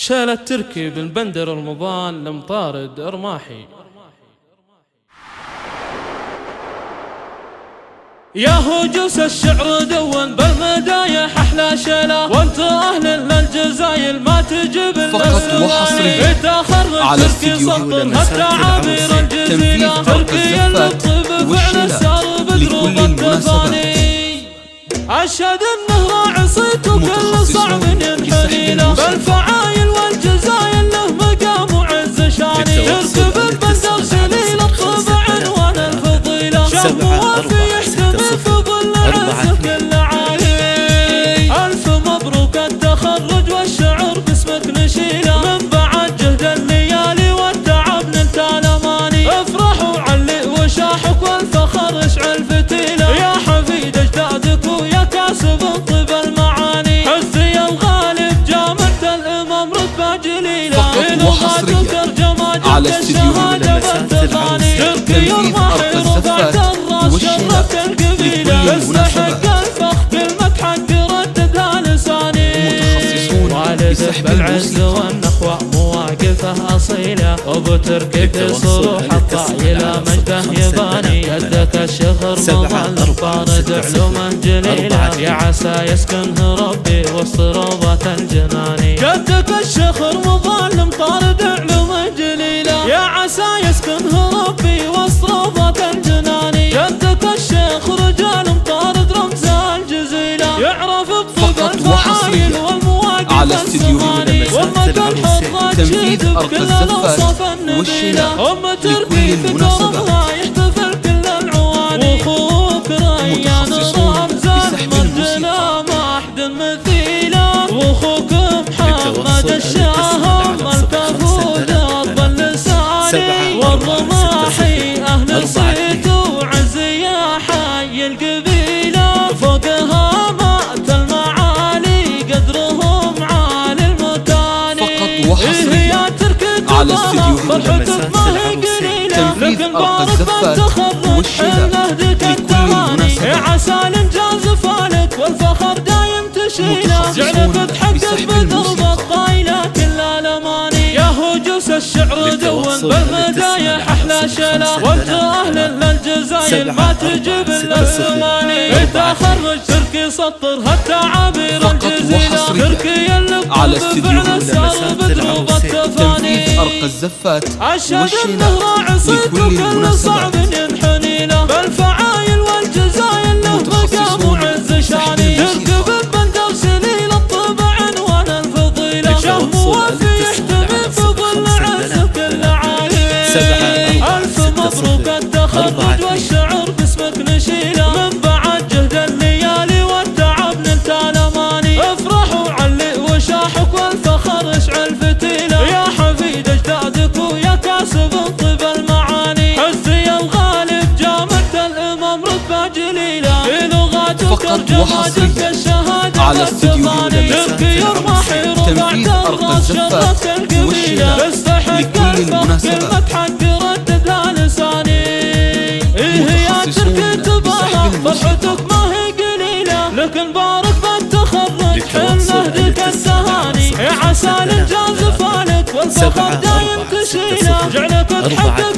شال التركي بن بندر المضان لمطارد ارماحي. يا هجوس الشعر دون بالمدايح احلى شلا، وانت اهل للجزايل ما تجيب فقط وحصريا على استديو التعابير الجزيلة تركي الطب والشلا لكل المناسبات. أشهد أنه راعي صيت وكل صعب ينحني له، بالفعايل والجزايل له مقام وعز شاني. يركب البندر سليل الطبع عنوان الفضيلة، شاب موافي يحتمي في ظل عز كل عالي. ألف مبروك التخرج والشعر باسمك نشيله، من بعد جهد الليالي والتعب نلت الأماني. افرح وعلق وشاحك والفخر اشعل فتيله، يا حفيد أجدادك ويا كاسب طيب المعاني. حزي الغالب جامعة الإمام رتبة جليلة، فقط وحصريا على استديو بالتغاني. تركي الماحي رفعت الراس شرفت القبيلة، يستحق الفخر بالمدح ترددها لساني. والده بالعز والنخوة مواقفه أصيلة، أبو تركي في صروح الطايلة مجده يباني. جدك الشخر مظل فارد علومه جليلة، يا عسى يسكنه ربي وسط روضة الجناني. جدك الشخر مظل فارد علومه جليلة، يا عسى يسكنه ربي وسط روضة الجناني. جدك الشيخ رجال مطارد رمز الجزيلة، يعرف بطب الفعايل والمواقف على استديو تنفيذ أرق الزفات والشلا لكل المناسبات. يحتفل كل العواني، واخوك ريان رمز المرجلة ما أحد مثيله، واخوك محمد الشاهم الكفود أطبى اللساني. والرماحي أهل صيت وعز يا حي القبيلة، فوق هامات المعالي قدرهم عالي المكاني. فقط وحصريا على استديو تنفيذ أرق الزفات والشلا لكل المناسبات. يا عسى الانجاز فالك والفخر دايم تشيله، جعلك تحقق بدرب الطايلة كل الأماني. يا هجوس الشعر دون بالمدايح احلى شلا، وانت اهل للجزايل ما تجيب الا الأماني. تخرج تركي سطر هالتعابير الجزيلة، تركي اللب على استديو بدروب التفاني. تنفيذ أرق الزفات والشلا لكل المناسبات. ينحني له، بالفعايل والجزايل له مقام وعز شاني. تركب البندر سليل الطبع عنوان الفضيلة، شاب موافي يحتمي في ظل عز كل عالي. ألف مبروك التخرج والشعر باسمك نشيله، من بعد جهد الليالي والتعب نلت الأماني. افرح وعلق وشاحك والفخر اشعل فتيله، يا حفيد أجدادك ويا كاسب طيب المعاني. حزي الغالب جامعة الإمام رتبة جليلة، في لغات وترجماتك الشهادة على استديو تركي الماحي رفعت الراس شرفت القبيلة، يستحق الفخر بالمدح ترددها لساني. يا تركي تبارك فرحتك ما هي قليلة، لكن بارك بالتخرج حلنا هديك التهاني. يا عسى الانجاز فالك والفخر دايم تشيله، جعلك تحقق